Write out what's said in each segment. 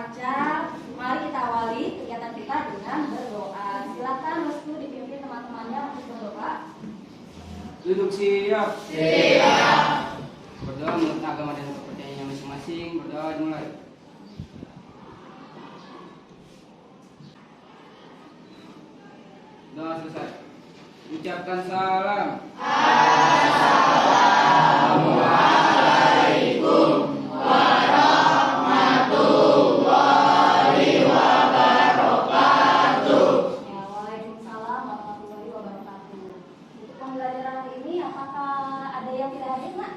Maca, mari kita awali kegiatan kita dengan berdoa. Silakan Restu dipimpin teman-temannya untuk berdoa. Duduk siap. Siap. Berdoa menurut agama dan kepercayaannya masing-masing. Berdoa dimulai. Doa selesai. Ucapkan salam. Assalamualaikum warahmatullahi wabarakatuh. Ya, waalaikumsalam warahmatullahi wabarakatuh. Untuk pembelajaran hari ini, apakah ada yang tidak hadir, Nak?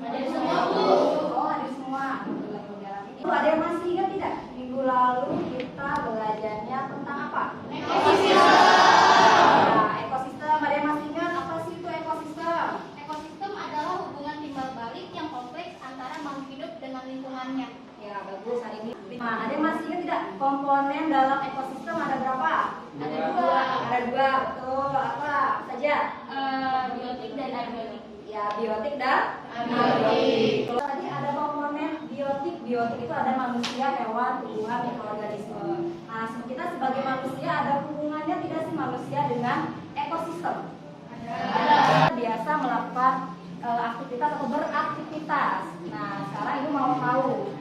Hadir semua, Bu. Oh, hadir semua. Alhamdulillah, pembelajaran ini. Ada yang masih ingat tidak? Minggu lalu kita belajarnya tentang apa? Ekosistem. Nah, ekosistem. Ada yang masih ingat apa sih itu ekosistem? Ekosistem adalah hubungan timbal balik yang kompleks antara makhluk hidup dengan lingkungannya. Ya, bagus hari ini. Nah, ada yang masih ingat tidak? Komponen dalam ekosistem ada berapa? Ada dua. Ada dua, betul. Apa saja? Biotik dan abiotik. Ya, biotik dan Abiotik. Kalau tadi ada komponen biotik, biotik itu ada manusia, hewan, tumbuhan, mikroorganisme. Nah, kita sebagai manusia ada hubungannya tidak sih manusia dengan ekosistem? Ada. Biasa melakukan aktivitas atau beraktivitas. Nah, sekarang Ibu mau tahu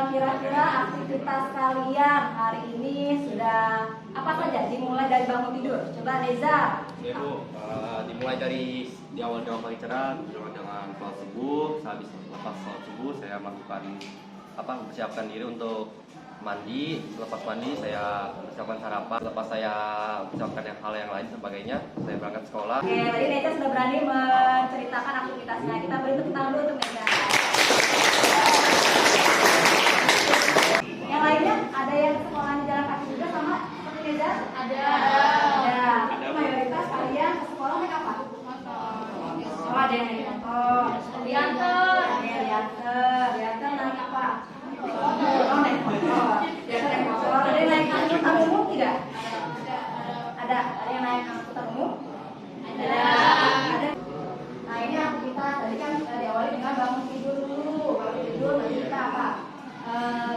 kira-kira aktivitas kalian hari ini sudah apa saja? Dimulai dari bangun tidur. Coba Reza. Ya Bu, dimulai dari di awal pagi cerah dengan sholat subuh. Sehabis lepas sholat subuh saya melakukan mempersiapkan diri untuk mandi. Selepas mandi saya persiapkan sarapan. Lepas saya persiapkan hal yang lain sebagainya, saya berangkat sekolah. Oke, tadi Neja sudah berani menceritakan aktivitasnya. Kita beri tepuk tangan dulu untuk Neja. Yang lainnya ada yang sekolahnya jalan kaki juga sama seperti Neja? Ada. Ada. Mayoritas kalian ke sekolah naik apa? Oh, ada yang naik motor. Diantar. Diantar naik apa? Oh, naik motor. Diantar naik motor. Ada yang naik angkutan umum tidak? Ada. Ada yang naik angkutan umum? Ada. Nah, ini aktivitas tadi kan diawali dengan bangun tidur dulu. Bangun tidur nanti kita apa?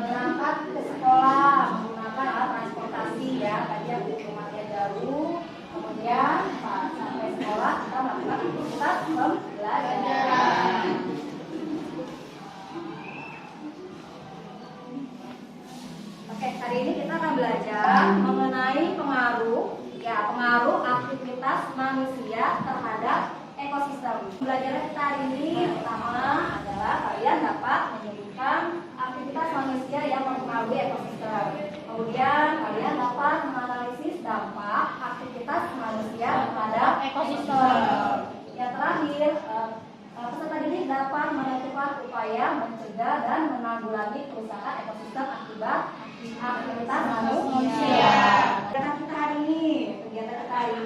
Berangkat ke sekolah menggunakan alat transportasi ya. Tadi yang di rumahnya jauh. Kemudian sampai sekolah kita melakukan aktivitas pembelajaran. Oke, hari ini kita akan belajar mengenai pengaruh aktivitas manusia terhadap ekosistem. Pembelajaran kita hari ini yang pertama adalah kalian dapat menyebutkan aktivitas manusia yang mempengaruhi ekosistem. Kemudian kalian dapat menganalisis dampak aktivitas manusia terhadap ekosistem. Yang terakhir, peserta didik dapat menentukan upaya mencegah dan menanggulangi kerusakan ekosistem akibat aktivitas manusia. Kegiatan kita hari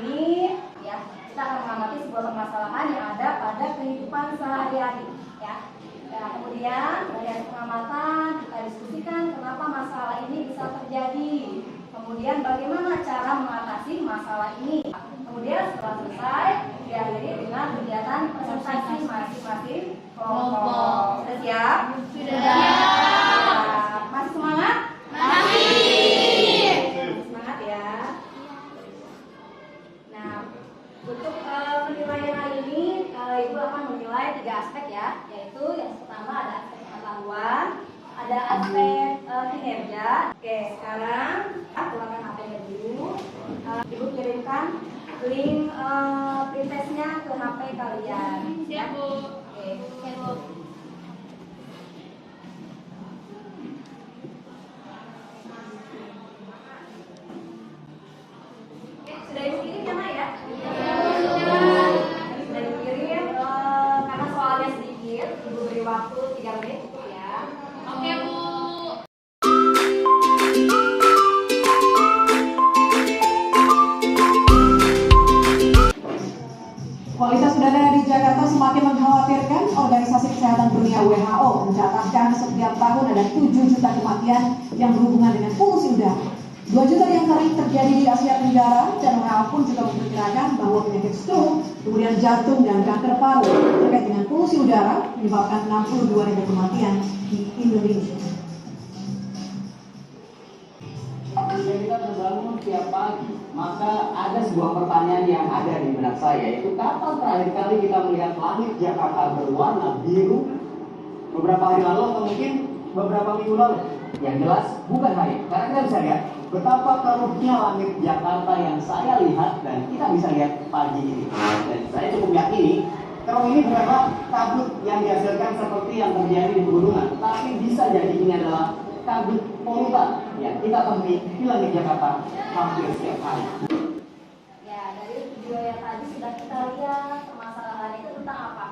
ini, ya, kita akan mengamati sebuah permasalahan yang ada pada kehidupan sehari-hari. Ya. Kemudian dari hasil pengamatan kita diskusikan kenapa masalah ini bisa terjadi. Kemudian bagaimana cara mengatasi masalah ini. Kemudian setelah selesai diakhiri dengan kegiatan presentasi masing-masing kelompok. Sudah siap? Sudah. Masih semangat? Masih. Semangat ya. Nah, untuk penilaian hari ini Ibu akan menilai 3 aspek ya, yaitu yang pertama ada aspek pengetahuan, ada aspek kinerja. Oke, sekarang keluarkan HP-nya dulu. Ibu kirimkan link print testnya ke HP kalian. Siap, Bu. Oke. Siap, Bu. Sudah Ibu kirim ya, Nak ya? Sudah. Sudah dikirim, karena soalnya sedikit, Ibu beri waktu 3 menit cukup ya. Oke, Bu. Kualitas udara di Jakarta semakin mengkhawatirkan. Organisasi Kesehatan Dunia WHO mencatatkan setiap tahun ada 7 juta kematian yang berhubungan dengan polusi udara. 2 juta diantaranya terjadi di Asia Tenggara, dan WHO pun juga memperkirakan bahwa penyakit stroke, kemudian jantung dan kanker paru terkait dengan polusi udara menyebabkan 62.000 kematian di Indonesia. setiap pagi, maka ada sebuah pertanyaan yang ada di benak saya, yaitu kapan terakhir kali kita melihat langit Jakarta berwarna biru? Beberapa hari lalu atau mungkin beberapa minggu lalu? Yang jelas bukan hari, karena kita bisa lihat betapa keruhnya langit Jakarta yang saya lihat dan kita bisa lihat pagi ini. Dan saya cukup yakini keruh ini bukanlah kabut yang dihasilkan seperti yang terjadi di pegunungan, tapi bisa jadi ini adalah kabut polutan yang kita temui di langit Jakarta hampir setiap hari. Ya, dari video yang tadi sudah kita lihat permasalahan itu tentang apa?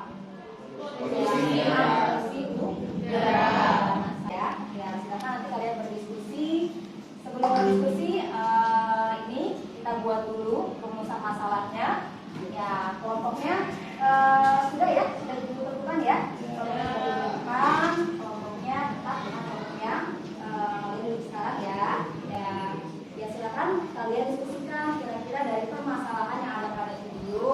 Polusi udara. Ya, silakan nanti kalian berdiskusi. Sebelum berdiskusi, ini kita buat dulu rumusan masalahnya. Ya, kelompoknya sudah ya, sudah ditentukan ya. Kelompoknya sudah ditentukan, kelompoknya tetap dengan kelompoknya ini sekarang ya. Ya silakan kalian diskusikan kira-kira dari permasalahan yang ada pada video.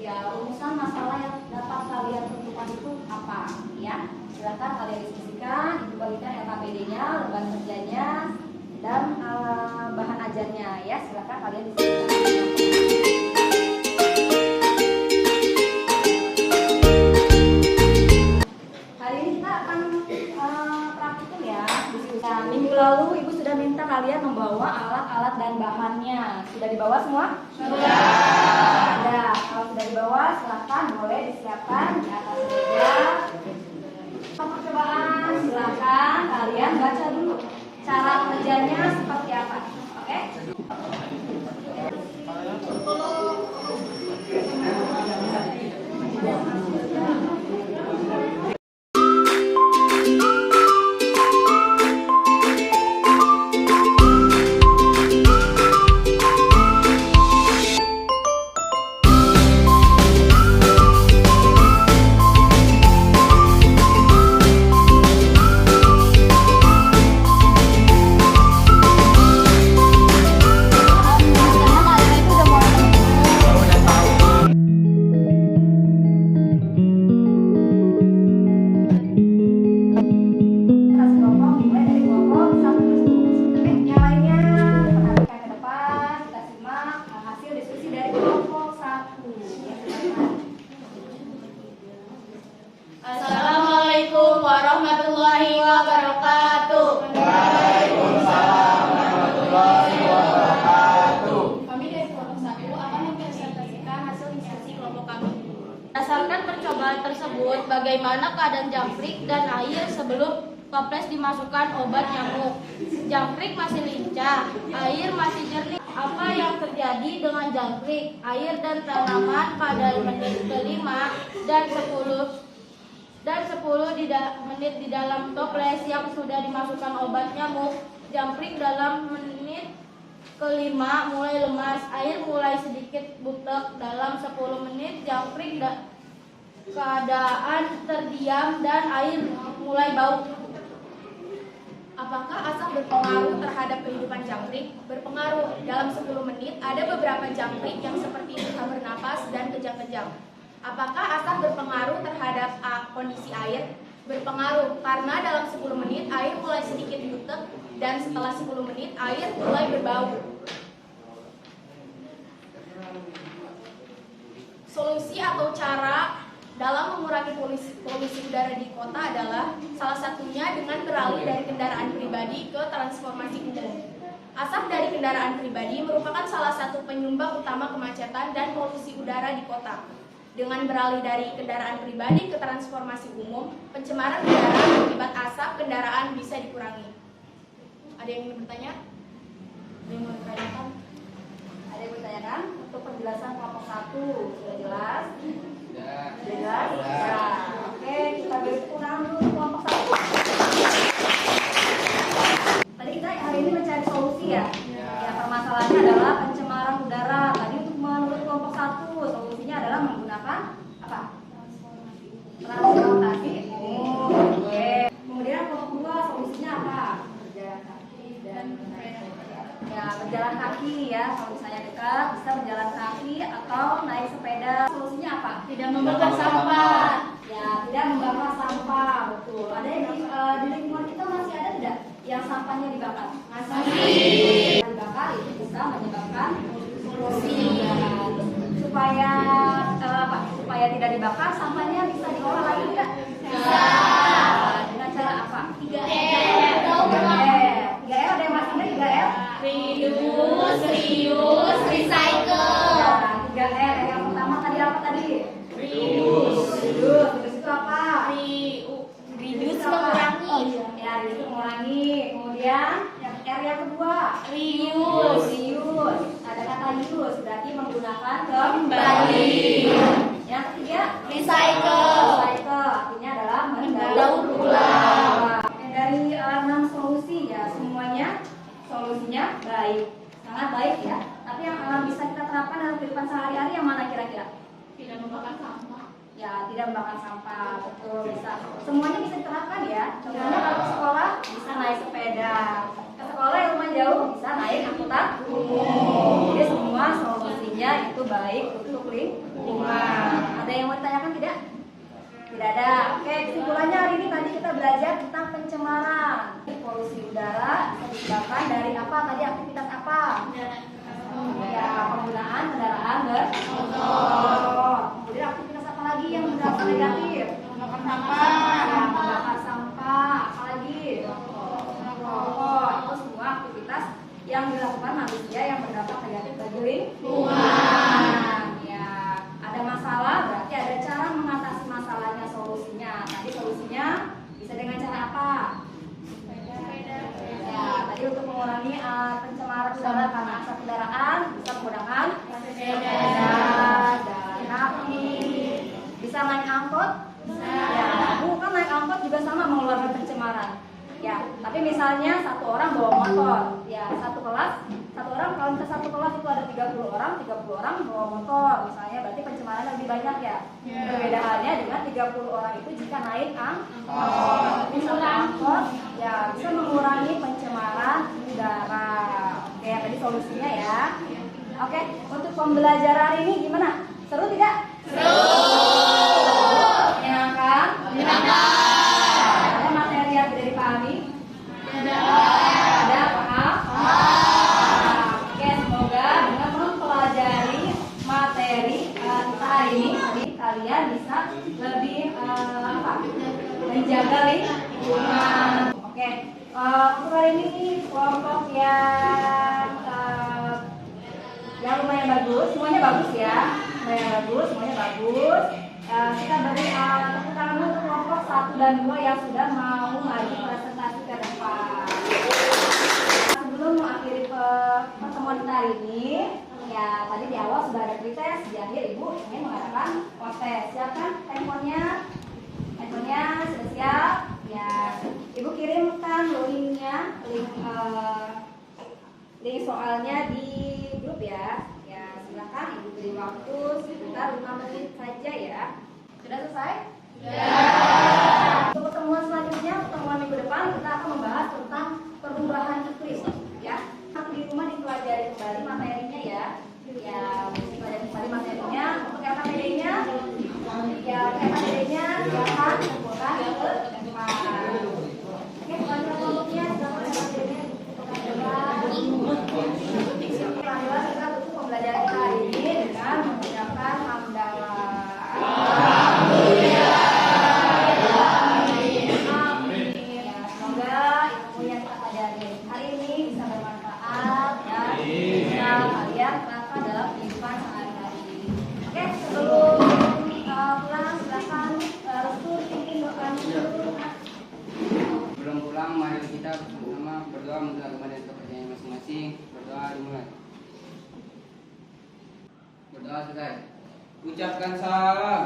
Ya, rumusan masalah yang dapat kalian tentukan itu apa? Ya, silakan kalian diskusikan, bagikan LKPD-nya, lembaga kerjanya, dan bahan ajarnya. Ya, silakan kalian diskusikan. Minggu lalu Ibu sudah minta kalian membawa alat-alat dan bahannya. Sudah dibawa semua? Sudah. Ada. Kalau sudah dibawa, silakan boleh disiapkan di atas meja. Percobaan, silakan kalian baca dulu cara kerjanya seperti apa. Oke? Assalamualaikum warahmatullahi wabarakatuh. Waalaikumsalam warahmatullahi wabarakatuh. Kami dari kelompok 1 akan mempresentasikan hasil diskusi kelompok kami. Berdasarkan percobaan tersebut, bagaimana keadaan jangkrik dan air sebelum toples dimasukkan obat nyamuk. Jangkrik masih lincah, air masih jernih. Apa yang terjadi dengan jangkrik, air dan tanaman pada menit kelima dan 10 menit di dalam toples yang sudah dimasukkan obat nyamuk? Jangkrik dalam menit kelima mulai lemas, air mulai sedikit butek. Dalam 10 menit jangkrik keadaan terdiam dan air mulai bau. Apakah asap berpengaruh terhadap kehidupan jangkrik? Berpengaruh. Dalam 10 menit ada beberapa jangkrik yang seperti susah bernapas dan kejang-kejang. Apakah asap berpengaruh terhadap kondisi air? Berpengaruh, karena dalam 10 menit air mulai sedikit butek dan setelah 10 menit air mulai berbau. Solusi atau cara dalam mengurangi polusi udara di kota adalah salah satunya dengan beralih dari kendaraan pribadi ke transportasi umum. Asap dari kendaraan pribadi merupakan salah satu penyumbang utama kemacetan dan polusi udara di kota. Dengan beralih dari kendaraan pribadi ke transportasi umum, pencemaran udara akibat asap kendaraan bisa dikurangi. Ada yang ingin bertanya? Ada yang mau ditanyakan? Ada yang bertanyakan? Untuk penjelasan kelompok 1 sudah jelas? Sudah. Jelas? Ya. Oke, kita beri tepuk tangan dulu kelompok 1. Tadi kita hari ini mencari solusi ya. Ya, permasalahannya adalah pencemaran udara. Tadi untuk menurut kelompok 1 solusinya adalah menggunakan apa? Transportasi. Oke. Kemudian kelompok 2 solusinya apa? Berjalan kaki dan ya, berjalan kaki ya. Kalau misalnya dekat bisa berjalan kaki atau naik sepeda. Solusinya apa? Tidak membakar sampah. Ya, tidak membakar sampah. Betul. Ada yang di lingkungan kita masih ada tidak yang sampahnya dibakar? Masih. Dibakar itu bisa bisa menyebabkan polusi. Supaya tidak dibakar, sampahnya bisa diolah lagi tidak? Bisa. Dengan cara apa? 3R. 3R ada yang masih ingat 3R? Reduce, reuse, recycle. Ya, 3R. Yang pertama tadi apa tadi? Reduce. Terus itu apa? Reduce mengurangi. Ya, reduce mengurangi. Kemudian yang R yang kedua, Reuse. reuse. Ada kata use, berarti menggunakan Kembali. Yang ketiga, Recycle. recycle, artinya adalah Mendaur ulang. Dari 6 solusi ya, semuanya solusinya baik, sangat baik ya. Tapi yang bisa kita terapkan dalam kehidupan sehari-hari yang mana kira-kira? Tidak membakar sampah. Ya, tidak membakar sampah, betul, bisa. Semuanya bisa diterapkan ya. Contohnya kalau ke sekolah bisa naik sepeda, ke sekolah yang rumah jauh bisa naik angkutan umum. Jadi semua solusinya itu baik untuk lingkungan. Ada yang mau ditanyakan tidak? Tidak ada. Oke, kesimpulannya hari ini tadi kita belajar tentang pencemaran. Polusi udara disebabkan dari apa? Tadi aktivitas apa? Ya, penggunaan kendaraan bermotor. Kemudian aktivitas apa lagi yang berdampak negatif? Membakar sampah. Ya, membakar sampah. Apalagi? Merokok. Itu semua aktivitas yang dilakukan manusia yang berdampak negatif bagi lingkungan. Ya, ada masalah berarti ada cara mengatasi masalahnya, solusinya. Tadi solusinya bisa dengan cara apa? Ya, tadi untuk mengurangi pencemaran udara karena asap kendaraan bisa menggunakan sepeda, jalan kaki, bisa naik angkot. Ya, bukan naik angkot juga sama mengeluarkan pencemaran. Ya, tapi misalnya satu orang bawa motor, ya satu orang kalau misalnya satu kelas itu ada 30 orang bawa motor, misalnya berarti pencemaran lebih banyak ya. Perbedaannya dengan 30 orang itu jika naik angkot, misalnya angkot, ya bisa mengurangi pencemaran udara. Oke, tadi solusinya ya. Oke, untuk pembelajaran hari ini gimana? Seru tidak? Seru. Menyenangkan? Menyenangkan. Ada materi yang tidak dipahami? Ada paham? Oke, semoga dengan mempelajari materi kita hari ini kalian bisa lebih menjaga lingkungan. Oke, untuk hari ini kelompok yang lumayan bagus, semuanya bagus ya, semuanya bagus. Kita beri tepuk tangan untuk kelompok 1 dan 2 yang sudah mau maju presentasi ke depan. Sebelum mengakhiri pertemuan kita hari ini, ya tadi di awal sudah ada pretest, di akhir Ibu ingin mengadakan kontes. Siapkan handphonenya sudah siap. Ya, Ibu kirimkan linknya, link soalnya di grup ya. Ya, silakan Ibu beri waktu sekitar 5 menit saja ya. Sudah selesai? Sudah. Untuk pertemuan selanjutnya, pertemuan minggu depan kita akan membahas tentang perubahan iklim ya. Nanti di rumah dipelajari kembali materinya ya. Ya, dipelajari kembali materinya. Untuk LKPD-nya, silakan kumpulkan ke depan. Oke, pelajaran kelompoknya sudah LKPD-nya Alhamdulillah kita tutup pembelajaran kita hari ini dengan mengucapkan hamdalah. Alhamdulillah. Amin. Ya, semoga ilmu yang kita pelajari hari ini bisa bermanfaat dan bisa kalian terapkan dalam kehidupan sehari-hari. Oke, sebelum pulang silakan Restu pimpin doa dulu. Belum pulang, mari kita bersama berdoa menurut agama dan kepercayaan masing-masing. Berdoa dimulai. Berdoa selesai. Ucapkan salam.